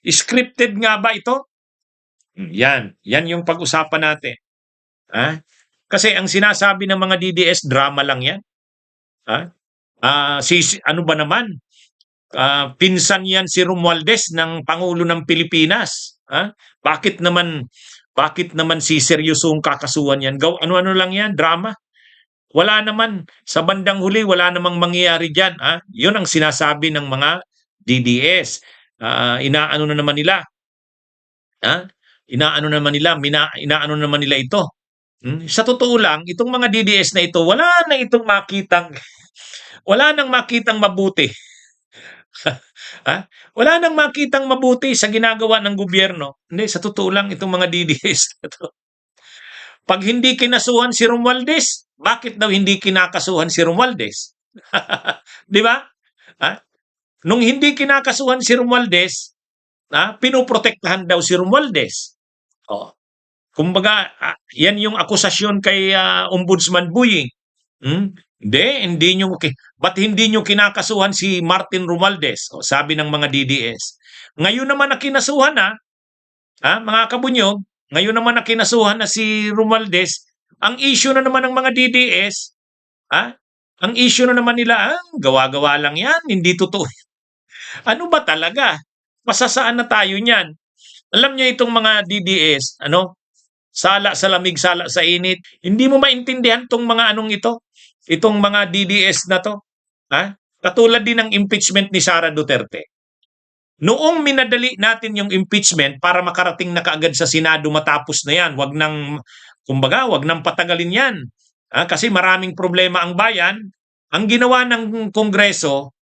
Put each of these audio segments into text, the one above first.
Scripted nga ba ito? Yan yung pag-usapan natin. Ha? Kasi ang sinasabi ng mga DDS, drama lang yan. Ha? Ano ba naman? Pinsan yan si Romualdez ng Pangulo ng Pilipinas. Ha? Bakit naman si seryosong kakasuhan yan? Ano-ano lang yan, drama. Wala naman, sa bandang huli, wala namang mangyayari dyan. Ha? Yun ang sinasabi ng mga DDS. Inaano na naman nila. Ha? Inaano naman nila ito. Sa totoo lang, itong mga DDS na ito, wala nang makitang mabuti. Ha? Wala nang makitang mabuti sa ginagawa ng gobyerno. Hindi, sa totoo lang, itong mga DDS na to. Pag hindi kinasuhan si Romualdez, bakit daw hindi kinakasuhan si Romualdez? Di ba? Ha? Nung hindi kinakasuhan si Romualdez, pinoprotektahan daw si Romualdez. Oh. Kumbaga, yan yung akusasyon kay Ombudsman Buying. Hindi nyo, ba't hindi nyo kinakasuhan si Martin Romualdez? Sabi ng mga DDS. Ngayon naman na kinasuhan mga kabunyog, ngayon naman na kinasuhan na si Romualdez, ang issue na naman ng mga DDS, ang issue na naman nila, gawa-gawa lang yan, hindi totoo. Ano ba talaga? Pasasaan na tayo niyan. Alam niyo itong mga DDS, sala sa lamig, sala sa init. Hindi mo maintindihan itong mga itong mga DDS na to. Katulad din ng impeachment ni Sara Duterte. Noong minadali natin yung impeachment para makarating na kaagad sa Senado matapos na yan, wag nang patagalin yan. Kasi maraming problema ang bayan. Ang ginawa ng Kongreso,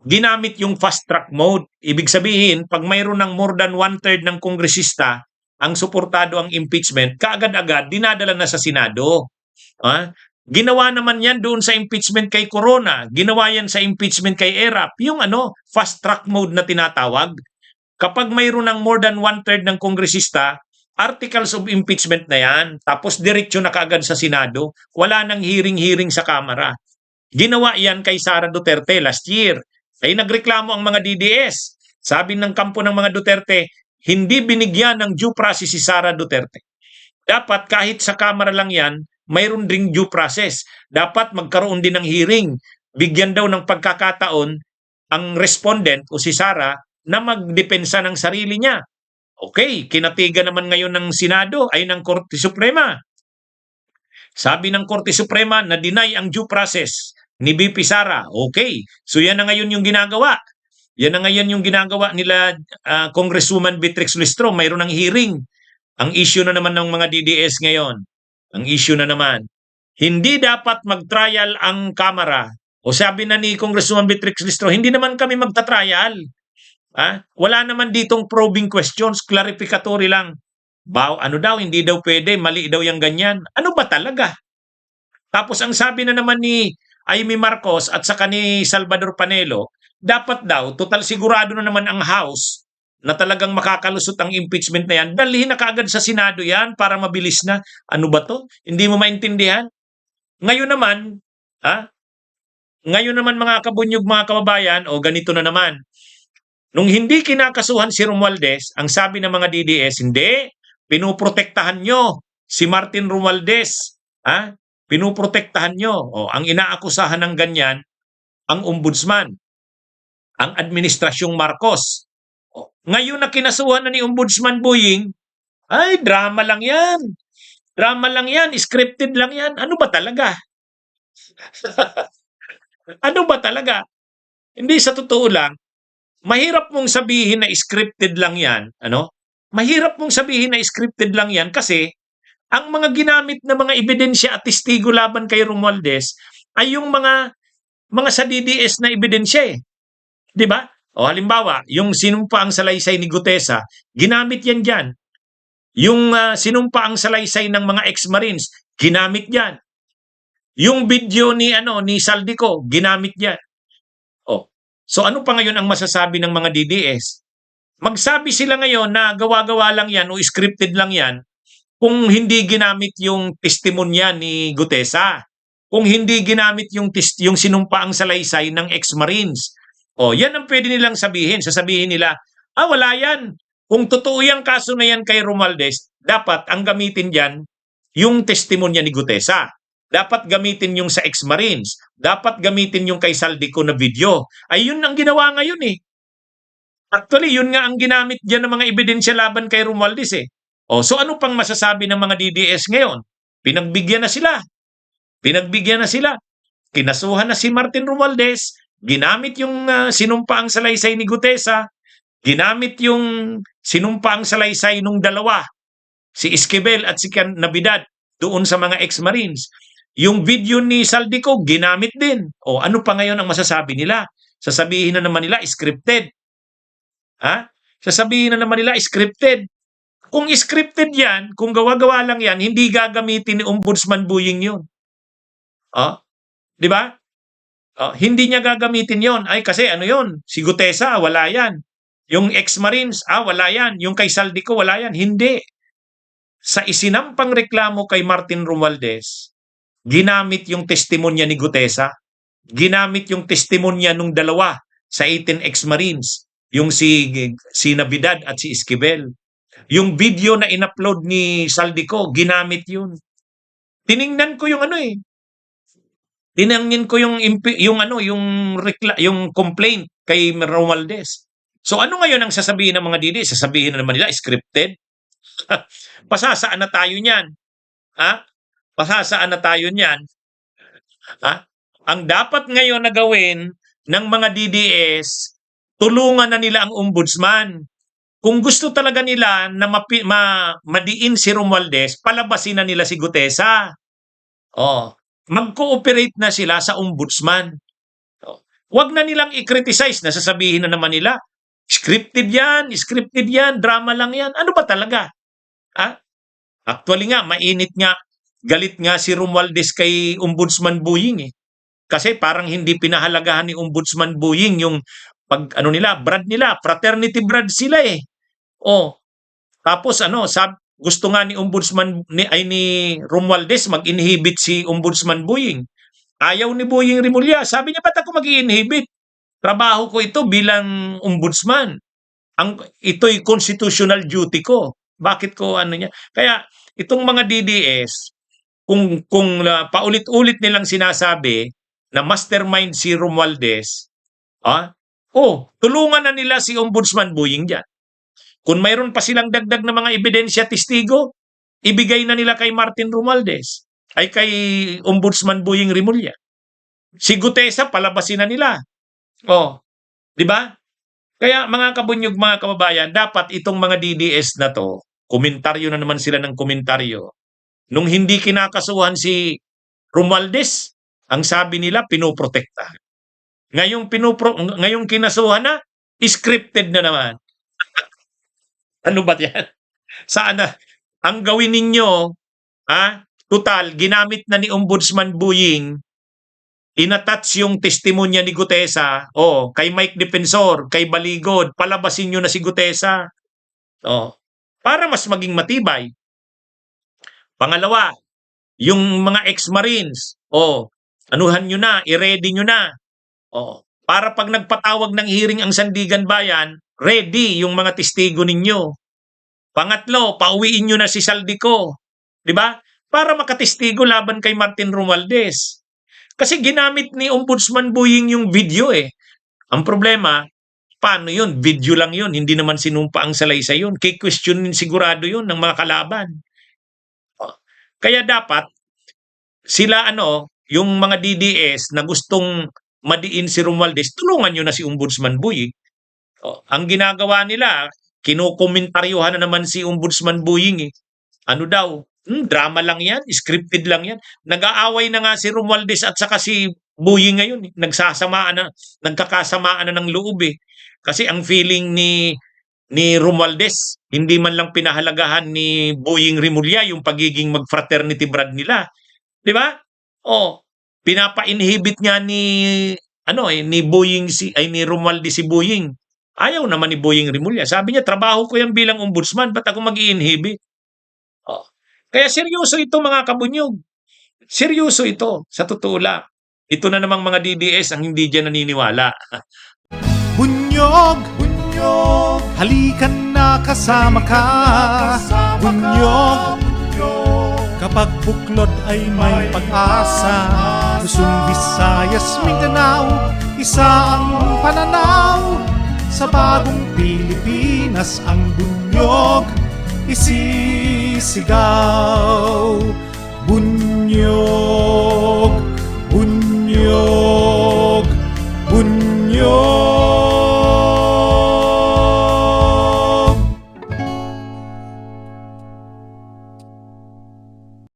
ginamit yung fast track mode. Ibig sabihin, pag mayroon ng more than 1/3 ng kongresista ang suportado ang impeachment, kaagad-agad dinadala na sa Senado. Ginawa naman yan doon sa impeachment kay Corona. Ginawa yan sa impeachment kay ERAP. Yung fast track mode na tinatawag. Kapag mayroon ng more than 1/3 ng kongresista, articles of impeachment na yan. Tapos diretsyo na kaagad sa Senado. Wala nang hearing sa Kamara. Ginawa yan kay Sara Duterte last year. Ay nagreklamo ang mga DDS. Sabi ng kampo ng mga Duterte, hindi binigyan ng due process si Sara Duterte. Dapat kahit sa Kamara lang yan, mayroon ding due process. Dapat magkaroon din ng hearing. Bigyan daw ng pagkakataon ang respondent o si Sara na magdepensa ng sarili niya. Okay, kinatigan naman ngayon ng Senado ay ng Korte Suprema. Sabi ng Korte Suprema na deny ang due process ni BP Sara. Okay, so yan na ngayon yung ginagawa. Yan na ngayon yung ginagawa nila Congresswoman Beatrix Lustro. Mayroon ng hearing. Ang issue na naman ng mga DDS ngayon. Ang issue na naman. Hindi dapat mag-trial ang Kamara. O sabi na ni Congresswoman Beatrix Lustro, hindi naman kami magta-trial. Wala naman ditong probing questions, clarificatory lang. Hindi daw pwede, mali daw yung ganyan. Ano ba talaga? Tapos ang sabi na naman ni Amy Marcos at saka ni Salvador Panelo, dapat daw, total sigurado na naman ang House na talagang makakalusot ang impeachment na yan, dalhin na kaagad sa Senado yan para mabilis na. Ano ba to? Hindi mo maintindihan? Ngayon naman mga kabunyog, mga kababayan, ganito na naman. Nung hindi kinakasuhan si Romualdez, ang sabi ng mga DDS, hindi, pinuprotektahan nyo si Martin Romualdez. Pinuprotektahan nyo. Ang inaakusahan ng ganyan, ang ombudsman, ang administrasyong Marcos. Ngayon na kinasuhan na ni Ombudsman Buying, ay, drama lang yan. Drama lang yan, scripted lang yan. Ano ba talaga? Ano ba talaga? Hindi, sa totoo lang, mahirap mong sabihin na scripted lang yan. Mahirap mong sabihin na scripted lang yan kasi ang mga ginamit na mga ebidensya at testigo laban kay Romualdez ay yung mga sa DDS na ebidensya eh. 'Di ba? Halimbawa, yung sinumpaang salaysay ni Gutesa, ginamit yan dyan. Yung sinumpaang salaysay ng mga ex-Marines, ginamit yan. Yung video ni Saldico, ginamit yan. So ano pa ngayon ang masasabi ng mga DDS? Magsabi sila ngayon na gawa-gawa lang yan o scripted lang yan kung hindi ginamit yung testimonya ni Gutesa. Kung hindi ginamit yung sinumpaang salaysay ng ex-Marines. Yan ang pwede nilang sabihin. Sasabihin nila, Wala yan. Kung totoo yung kaso na yan kay Romualdez, dapat ang gamitin dyan yung testimonya ni Gutesa. Dapat gamitin yung sa ex-Marines. Dapat gamitin yung kay Saldico na video. Ay, yun ang ginawa ngayon eh. Actually, yun nga ang ginamit dyan ng mga ebidensya laban kay Romualdez eh. So ano pang masasabi ng mga DDS ngayon? Pinagbigyan na sila. Pinagbigyan na sila. Kinasuhan na si Martin Romualdez. Ginamit yung sinumpaang salaysay ni Gutesa. Ginamit yung sinumpaang salaysay nung dalawa, si Esquivel at si Nabidad, doon sa mga ex-Marines. Yung video ni Saldico, ginamit din. Ano pa ngayon ang masasabi nila? Sasabihin na naman nila, scripted. Sasabihin na naman nila, scripted. Kung scripted yan, kung gawa-gawa lang yan, hindi gagamitin ni Ombudsman Buying yun. Di ba? Hindi niya gagamitin yon. Ay, kasi ano yon? Si Gutesa, wala yan. Yung ex-Marines, wala yan. Yung kay Saldico, wala yan. Hindi. Sa isinampang reklamo kay Martin Romualdez, ginamit yung testimonya ni Gutesa, ginamit yung testimonya nung dalawa sa 18 ex-Marines, yung si Nabidad at si Esquivel. Yung video na in-upload ni Saldico, ginamit yun. Tiningnan ko yung tinangin ko yung complaint kay Romualdez. So ano ngayon ang sasabihin ng mga DD? Sasabihin na naman nila, scripted? Pasasaan na tayo niyan. Pasasaan na tayo niyan. Ang dapat ngayon na gawin ng mga DDS, tulungan na nila ang ombudsman. Kung gusto talaga nila na madiin si Romualdez, palabasin na nila si Gutesa. Mag-cooperate na sila sa ombudsman. Huwag na nilang i-criticize na sasabihin na naman nila, scripted yan, drama lang yan. Ano ba talaga? Actually nga, mainit nga, galit nga si Romualdez kay Ombudsman Buying eh. Kasi parang hindi pinahalagahan ni Ombudsman Buying yung brad nila, fraternity brad sila eh. Tapos gusto nga ni Ombudsman ni Romualdez mag-inhibit si Ombudsman Buying. Ayaw ni Buying Rimulya. Sabi niya, ba't ako mag-inhibit? Trabaho ko ito bilang ombudsman. Ito'y constitutional duty ko. Bakit ko niya? Kaya itong mga DDS, kung paulit-ulit nilang sinasabi na mastermind si Romualdez, tulungan na nila si Ombudsman Buying dyan. Kung mayroon pa silang dagdag na mga ebidensya, testigo, ibigay na nila kay Martin Romualdez, ay kay Ombudsman Buying Rimulya. Si Gutesa, palabasin na nila. Di ba? Kaya mga kabunyog, mga kababayan, dapat itong mga DDS na to, komentaryo na naman sila ng komentaryo. Nung hindi kinakasuhan si Romualdez, ang sabi nila, pinoprotekta. Ngayong kinasuhan na, scripted na naman. Ano ba yan? Saan na? Ang gawin ninyo, total, ginamit na ni Ombudsman Buying, inattach yung testimonya ni Gutesa, kay Mike Defensor, kay Baligod, palabasin nyo na si Gutesa. Para mas maging matibay. Pangalawa, yung mga ex-Marines, anuhan nyo na, i-ready nyo na. Para pag nagpatawag ng hearing ang Sandigan Bayan, ready yung mga testigo ninyo. Pangatlo, pauwiin nyo na si Saldico. Di ba? Para makatestigo laban kay Martin Romualdez. Kasi ginamit ni Ombudsman Buying yung video eh. Ang problema, paano yun? Video lang yun. Hindi naman sinumpa ang salaysay yun. K-questionin sigurado yun ng mga kalaban. Kaya dapat, sila yung mga DDS na gustong madiin si Romualdez, tulungan nyo na si Ombudsman Buying. Ang ginagawa nila, kinukomentaryuhan na naman si Ombudsman Buying eh. Ano daw? Drama lang yan, scripted lang yan. Nag-aaway na nga si Romualdez at saka si Buying ngayon. Nagkakasamaan na ng loob eh. Kasi ang feeling ni Romualdez, hindi man lang pinahalagahan ni Buying Rimulya yung pagiging mag-fraternity brad nila. Di ba? Pinapa-inhibit nga ni Buying ni Romualdez si Buying. Ayaw naman ni Buying Rimulya. Sabi niya, trabaho ko yan bilang ombudsman, ba't ako mag-i-inhibit? Kaya seryoso ito mga kabunyog. Seryoso ito, sa totoo lang. Ito na namang mga DDS ang hindi dyan naniniwala. Bunyog! Halikan na kasama ka, Bunyog. Kapag buklod ay may pag-asa, Luzon, Visayas, Mindanao, isa ang pananaw. Sa bagong Pilipinas ang bunyog isisigaw. Bunyog, bunyog.